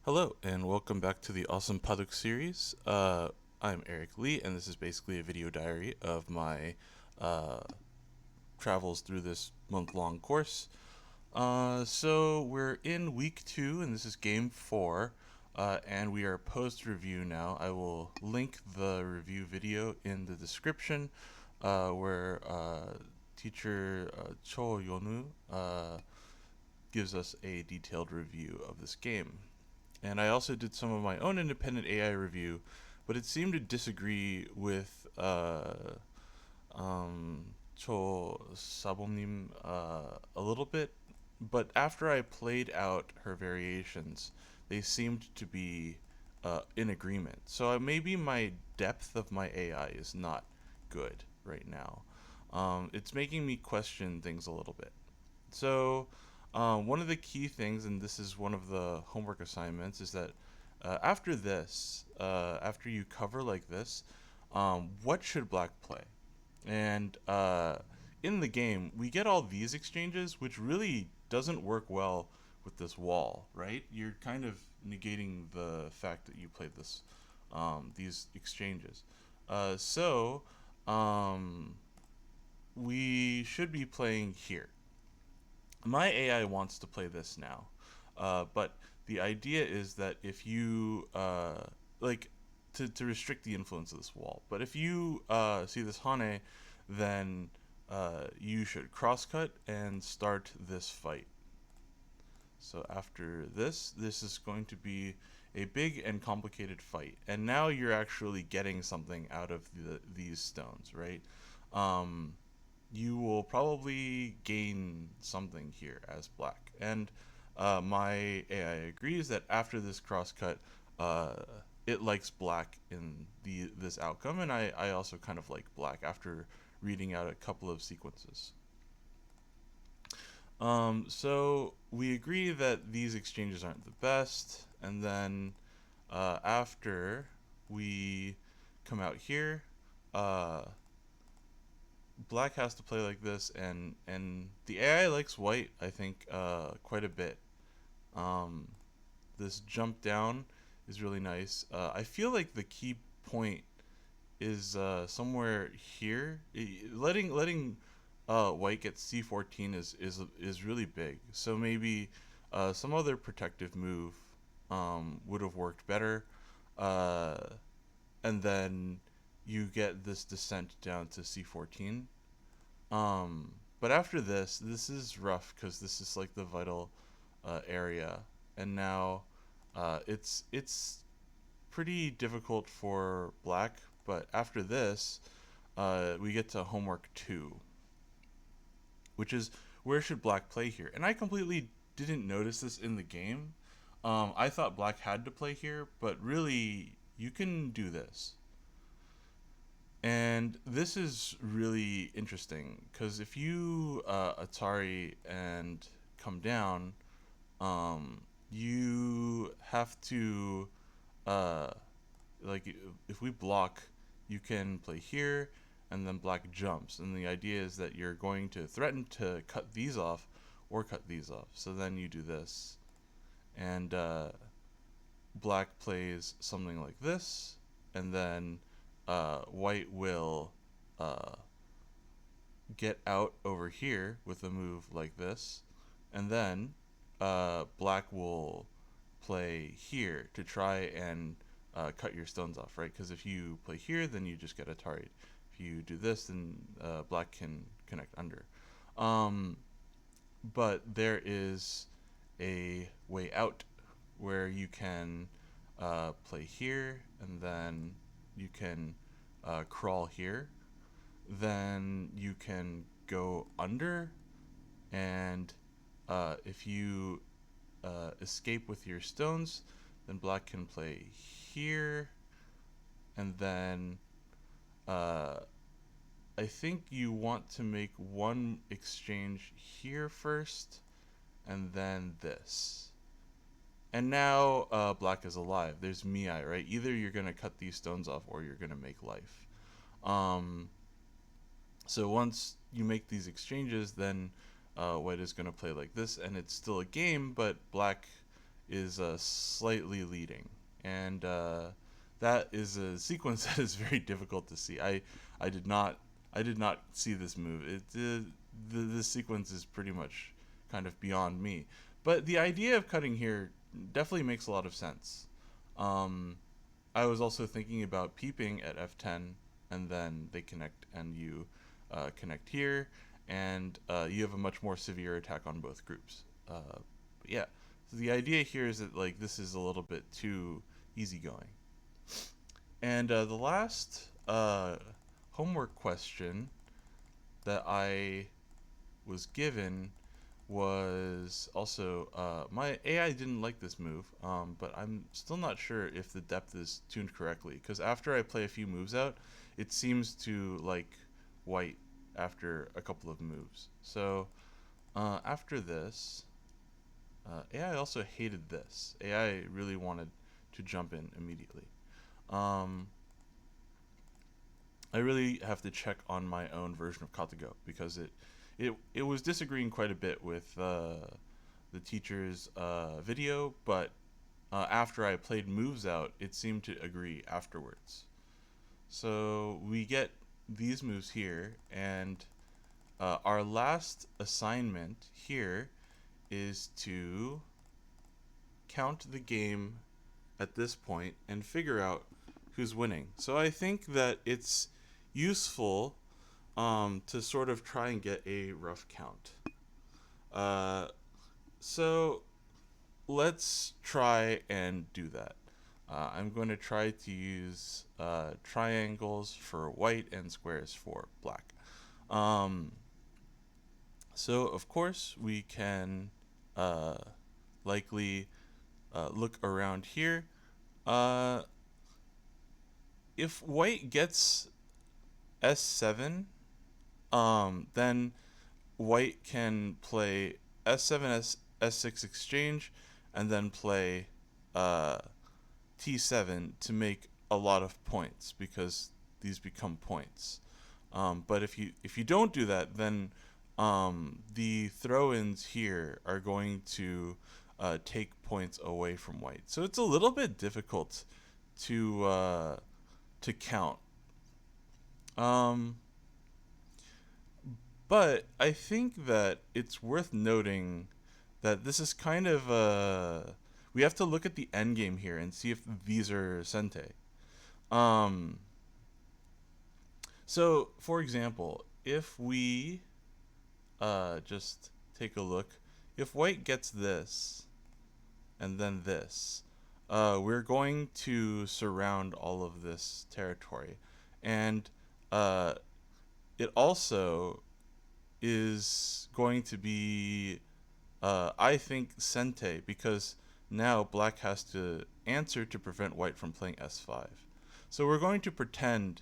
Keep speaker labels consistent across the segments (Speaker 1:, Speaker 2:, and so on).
Speaker 1: Hello, and welcome back to the Awesome Baduk series. I'm Eric Lee, and this is basically a video diary of my uh, travels through this month-long course. So we're in week 2, and this is game 4, and we are post-review now. I will link the review video in the description, where teacher Cho Yonu gives us a detailed review of this game. And I also did some of my own independent AI review, but it seemed to disagree with Cho Sabomnim a little bit. But after I played out her variations, they seemed to be in agreement. So maybe my depth of my AI is not good right now. It's making me question things a little bit. So, one of the key things, and this is one of the homework assignments, is that after this, after you cover like this, what should black play? And in the game, we get all these exchanges, which really doesn't work well with this wall, right? You're kind of negating the fact that you played these exchanges. So, um, we should be playing here. My AI wants to play this now, but the idea is that if you like to restrict the influence of this wall, but if you see this Hane, then you should crosscut and start this fight. So after this is going to be a big and complicated fight, and now you're actually getting something out of these stones, right? Um, you will probably gain something here as black. And my AI agrees that after this crosscut, uh, it likes black in this outcome, and I also kind of like black after reading out a couple of sequences. So we agree that these exchanges aren't the best, and then after we come out here, uh, black has to play like this, and the AI likes white, I think, quite a bit. Um, this jump down is really nice. I feel like the key point is somewhere here. Letting white get c14 is really big. So maybe some other protective move would have worked better. Uh, and then you get this descent down to c14. But after this is rough because this is like the vital area, and now it's pretty difficult for black. But after this, we get to homework 2, which is where should black play here? And I completely didn't notice this in the game. I thought black had to play here, but really you can do this. And this is really interesting because if you Atari and come down, you have to uh, like if we block, you can play here, and then black jumps. And the idea is that you're going to threaten to cut these off or cut these off. So then you do this, and black plays something like this, and then white will uh, get out over here with a move like this, and then black will play here to try and cut your stones off, right? Because if you play here, then you just get Atari. If you do this, then black can connect under. Um, but there is a way out where you can play here, and then you can crawl here. Then you can go under, and if you escape with your stones, then black can play here, and then uh, I think you want to make one exchange here first, and then this. And now black is alive. There's Miai, right? Either you're gonna cut these stones off, or you're gonna make life. Um, so once you make these exchanges, then white is gonna play like this, and it's still a game, but black is slightly leading, and that is a sequence that is very difficult to see. I did not I did not see this move. The sequence is pretty much kind of beyond me. But the idea of cutting here definitely makes a lot of sense. Um, I was also thinking about peeping at f10, and then they connect, and you connect here, and you have a much more severe attack on both groups. But yeah, so the idea here is that like this is a little bit too easygoing. And the last homework question that I was given was also my AI didn't like this move, but I'm still not sure if the depth is tuned correctly. Because after I play a few moves out, it seems to like white after a couple of moves. So after this, AI also hated this. AI really wanted to jump in immediately. Um, I really have to check on my own version of Katago because it was disagreeing quite a bit with the teacher's video, but after I played moves out, it seemed to agree afterwards. So we get these moves here, and our last assignment here is to count the game at this point and figure out who's winning. So I think that it's useful to sort of try and get a rough count. Uh, so let's try and do that. I'm going to try to use triangles for white and squares for black. Um, so of course we can uh, likely look around here. Uh, if white gets S7, then white can play S7, S6 exchange, and then play uh, T7 to make a lot of points because these become points. But if you don't do that, then the throw-ins here are going to take points away from white. So it's a little bit difficult to count. Um, but I think that it's worth noting that this is kind of we have to look at the end game here and see if these are sente. Um, so for example, if we just take a look, if white gets this and then this, we're going to surround all of this territory, and uh, it also is going to be I think Sente, because now black has to answer to prevent white from playing S5. So we're going to pretend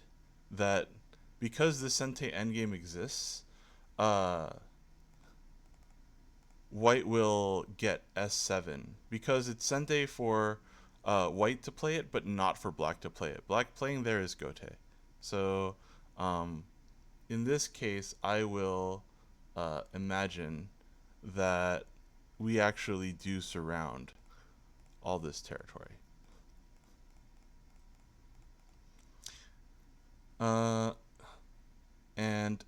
Speaker 1: that because the Sente endgame exists, uh, white will get S7 because it's Sente for white to play it, but not for black to play it. Black playing there is Gote. So um, in this case, I will imagine that we actually do surround all this territory. Uh, and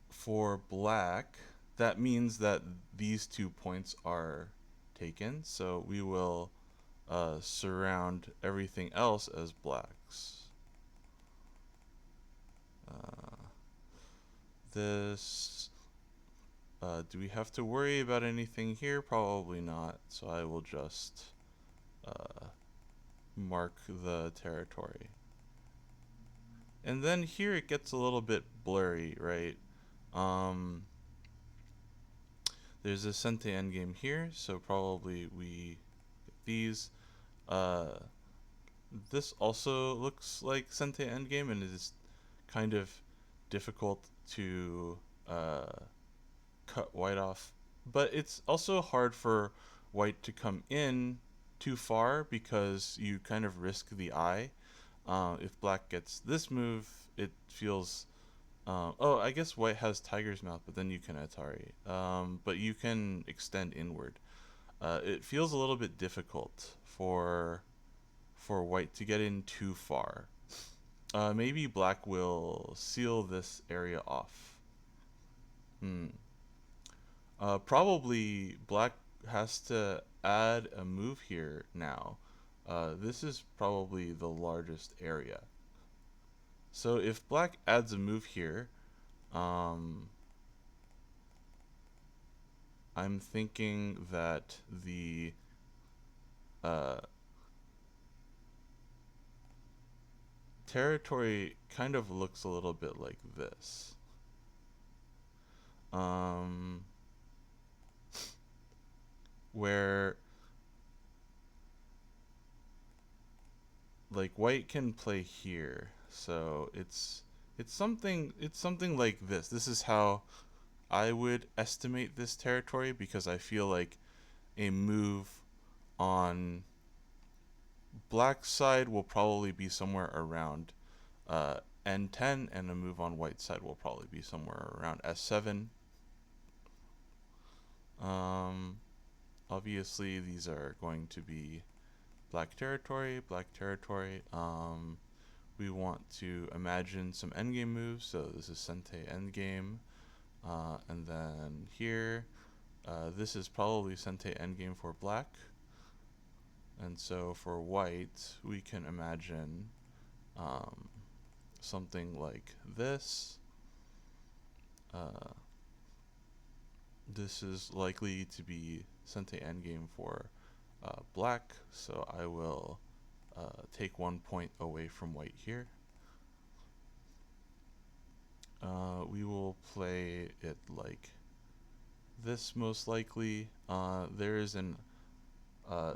Speaker 1: for black, that means that these 2 points are taken. So we will surround everything else as blacks. Uh, this. Do we have to worry about anything here? Probably not. So I will just mark the territory. And then here it gets a little bit blurry, right? There's a Sente endgame here, so probably we get these. Uh, this also looks like Sente endgame, and it is kind of difficult to cut white off. But it's also hard for white to come in too far because you kind of risk the eye. If black gets this move, it feels. Oh, I guess white has Tiger's Mouth, but then you can Atari. But you can extend inward. it feels a little bit difficult for white to get in too far. Maybe black will seal this area off. Hmm. Probably black has to add a move here now. This is probably the largest area. So if black adds a move here, um, I'm thinking that the uh, territory kind of looks a little bit like this. Um, where like white can play here. So it's something like this. This is how I would estimate this territory because I feel like a move on black side will probably be somewhere around N10, and a move on white side will probably be somewhere around S7. Um, Obviously, these are going to be black territory, black territory. We want to imagine some endgame moves, so this is Sente endgame. And then here, this is probably Sente endgame for black. And so for white, we can imagine um, something like this. Uh, this is likely to be Sente endgame for black, so I will take 1 point away from white here. We will play it like this most likely.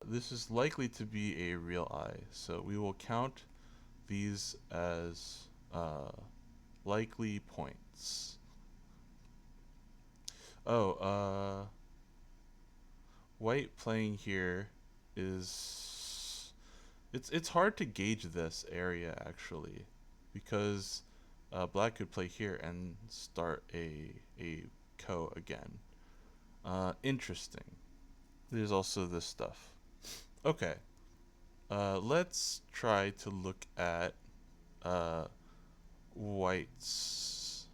Speaker 1: This is likely to be a real eye, so we will count these as likely points. Oh, white playing here is it's hard to gauge this area actually, because black could play here and start a ko again. Interesting. There's also this stuff. Okay. Let's try to look at uh, white's.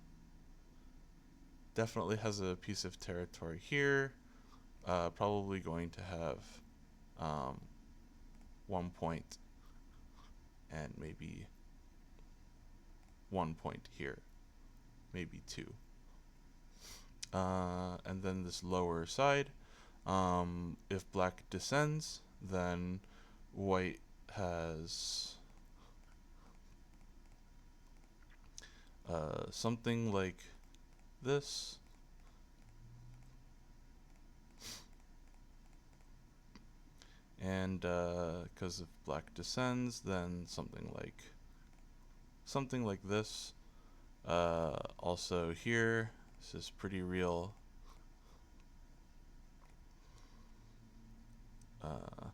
Speaker 1: Definitely has a piece of territory here. Probably going to have um, 1 point and maybe 1 point here, maybe two. And then this lower side, if black descends, then white has something like this. And because if black descends, then something like this. Also here, this is pretty real. Uh,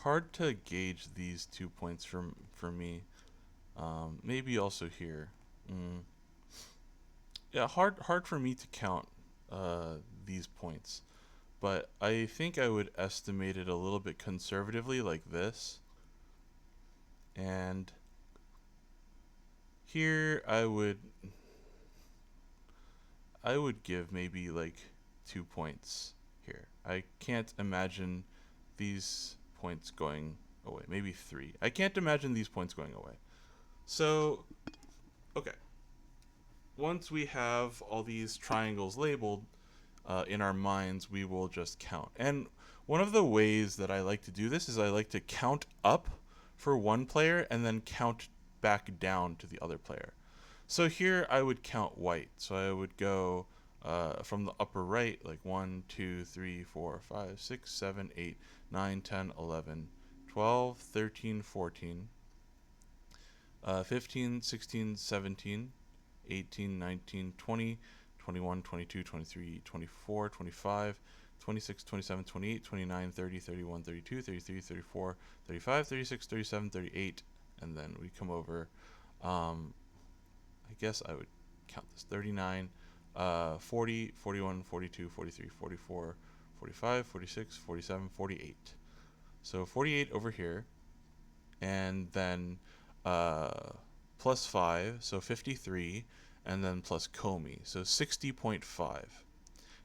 Speaker 1: Hard to gauge these 2 points for me. Maybe also here. Yeah, hard for me to count these points, but I think I would estimate it a little bit conservatively, like this. And here I would give maybe like 2 points here. I can't imagine these points going away. Maybe three. I can't imagine these points going away. So, okay. Once we have all these triangles labeled in our minds, we will just count. And one of the ways that I like to do this is I like to count up for one player and then count back down to the other player. So here I would count white. So I would go from the upper right, like 1, 2, 3, 4, 5, 6, 7, 8, 9, 10, 11, 12, 13, 14, 15, 16, 17, 18, 19, 20, 21, 22, 23, 24, 25, 26, 27, 28, 29, 30, 31, 32, 33, 34, 35, 36, 37, 38, and then we come over. I guess I would count this 39, 40, 41, 42, 43, 44, 45, 46, 47, 48. So 48 over here, and then plus 5, so 53, and then plus Comey, so 60.5.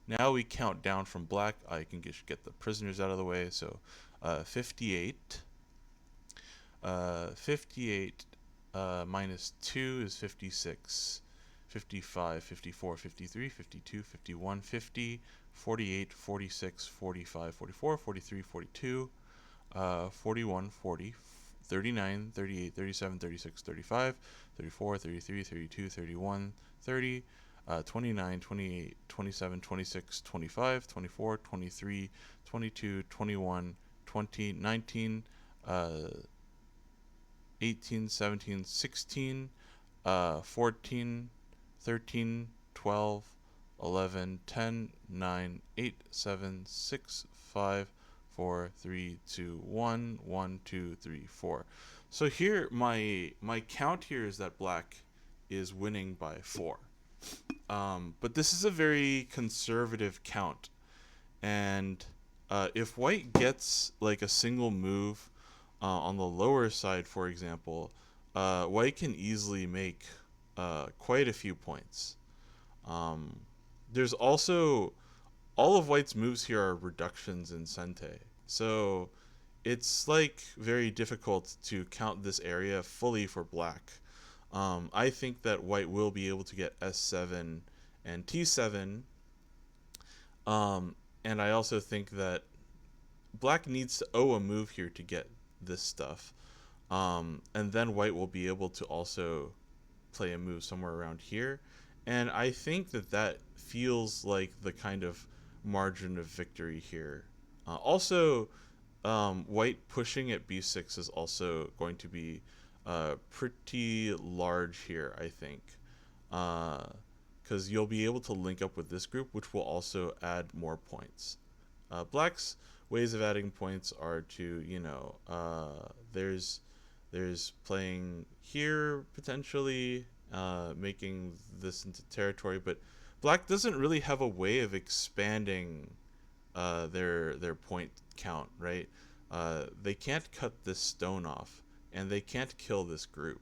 Speaker 1: Now we count down from black. I can get the prisoners out of the way. So 58. 58 minus 2 is 56. 55, 54, 53, 52, 51, 50, 48, 46, 45, 44, 43, 42, 41, 40, 39, 38, 37, 36, 35, 34, 33, 32, 31, 30, 29, 28, 27, 26, 25, 24, 23, 22, 21, 20, 19, 18, 17, 16, 14, 13, 12, 11, 10, 9, 8, 7, 6, 5, 4, 3, 2, 1, 1, 2, 3, 4. So here, my count here is that black is winning by 4. But this is a very conservative count. And if white gets like a single move on the lower side, for example, white can easily make quite a few points. Um, there's also all of white's moves here are reductions in Sente. So it's like very difficult to count this area fully for black. I think that white will be able to get S7 and T7. Um, and I also think that black needs to owe a move here to get this stuff. And then white will be able to also play a move somewhere around here. And I think that that feels like the kind of margin of victory here. Also, white pushing at b6 is also going to be pretty large here, I think. Because you'll be able to link up with this group, which will also add more points. Black's ways of adding points are to, there's playing here potentially, making this into territory, but black doesn't really have a way of expanding their point count, right? They can't cut this stone off, and they can't kill this group.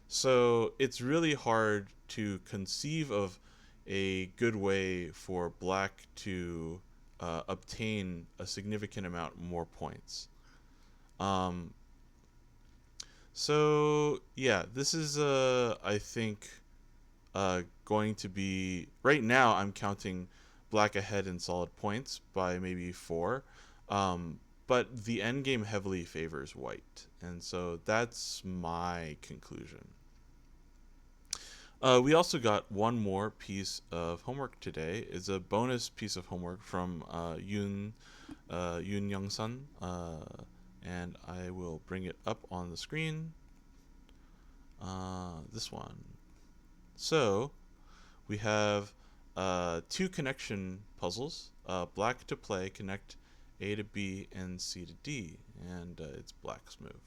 Speaker 1: So it's really hard to conceive of a good way for black to obtain a significant amount more points. Um, so yeah, this is I think going to be right now. I'm counting black ahead in solid points by maybe 4, but the end game heavily favors white, and so that's my conclusion. We also got one more piece of homework today. It's a bonus piece of homework from Yoon Youngsun, and I will bring it up on the screen. This one. So we have 2 connection puzzles. Black to play, connect A to B and C to D, and it's black's move.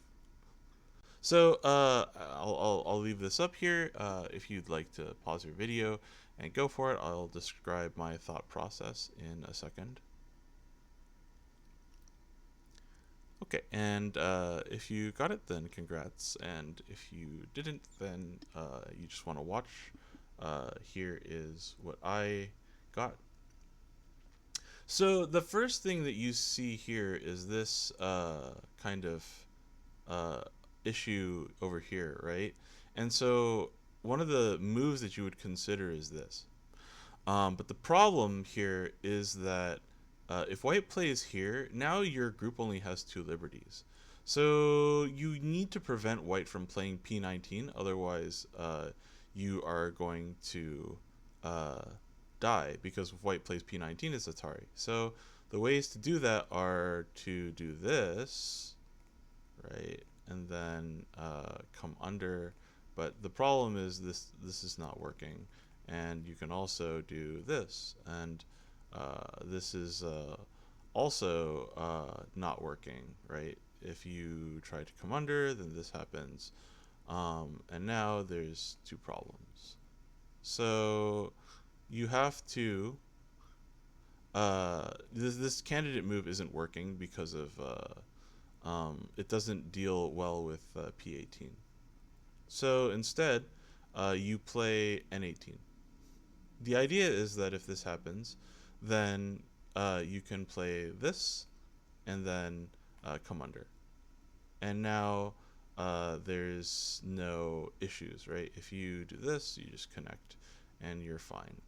Speaker 1: So I'll leave this up here. If you'd like to pause your video and go for it, I'll describe my thought process in a second. Okay, and if you got it, then congrats. And if you didn't, then you just want to watch. Here is what I got. So the first thing that you see here is this kind of issue over here, right? And so one of the moves that you would consider is this. But the problem here is that if white plays here, now your group only has 2 liberties. So you need to prevent white from playing p19, otherwise you are going to die, because if white plays p19 it's Atari. So the ways to do that are to do this, right? And then come under, but the problem is this is not working. And you can also do this, and this is also not working, right? If you try to come under, then this happens, and now there's 2 problems. So you have to this candidate move isn't working because of it doesn't deal well with P18. So instead, you play N18. The idea is that if this happens, then you can play this and then come under. And now there's no issues, right? If you do this, you just connect and you're fine.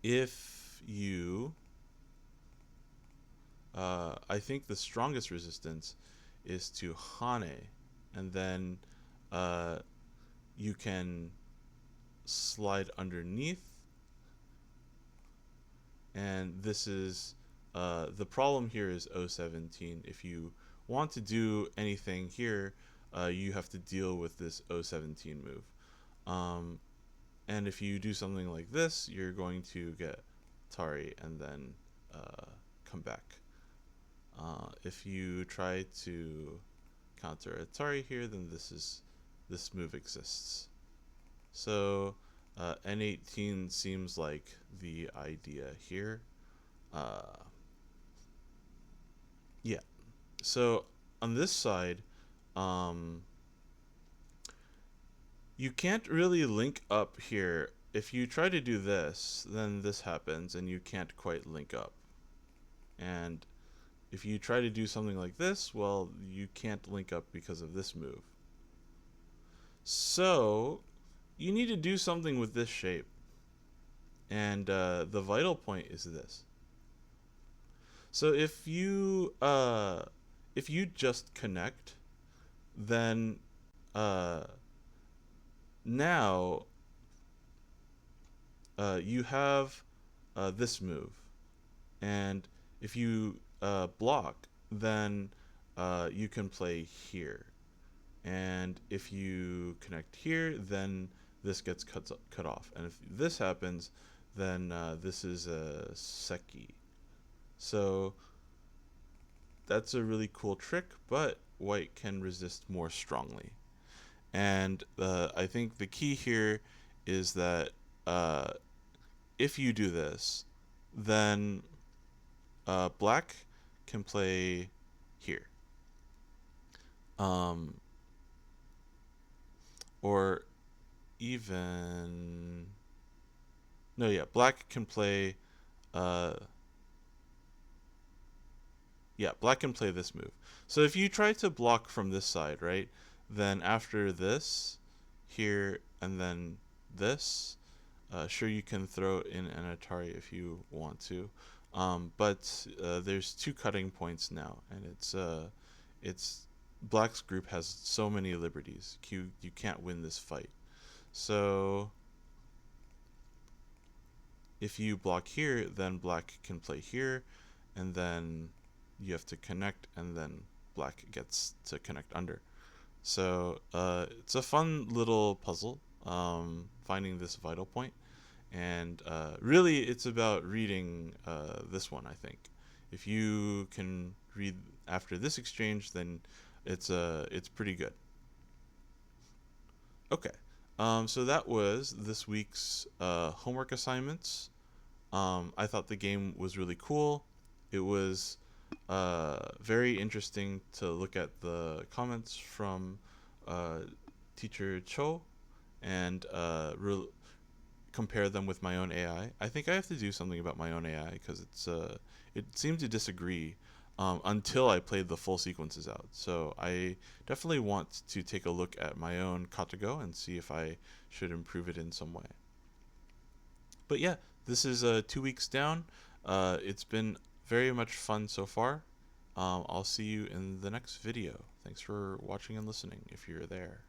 Speaker 1: If you, I think the strongest resistance is to Hane, and then you can slide underneath, and this is the problem here is O17. If you want to do anything here, you have to deal with this O17 move. And if you do something like this, you're going to get Tari and then come back. If you try to counter Atari here, then this move exists. So N18 seems like the idea here. Yeah. So on this side, you can't really link up here. If you try to do this, then this happens and you can't quite link up. And if you try to do something like this, well, you can't link up because of this move. So you need to do something with this shape. And the vital point is this. So if you just connect, then now you have this move, and if you block, then you can play here, and if you connect here, then this gets cut off, and if this happens, then this is a Seki. So that's a really cool trick, but white can resist more strongly. And I think the key here is that if you do this, then black can play here. Or even... No, yeah, black can play... black can play this move. So if you try to block from this side, right, then after this, here, and then this, sure, you can throw in an Atari if you want to, but there's two cutting points now, and it's black's group has so many liberties. You can't win this fight. So if you block here, then black can play here, and then you have to connect, and then black gets to connect under. So it's a fun little puzzle, finding this vital point, and really it's about reading this one, I think. If you can read after this exchange, then it's pretty good. Okay, so that was this week's homework assignments. I thought the game was really cool. It was very interesting to look at the comments from teacher Cho and compare them with my own AI. I think I have to do something about my own AI because it seemed to disagree until I played the full sequences out. So I definitely want to take a look at my own Katago and see if I should improve it in some way. But yeah, this is 2 weeks down. It's been very much fun so far. I'll see you in the next video. Thanks for watching and listening if you're there.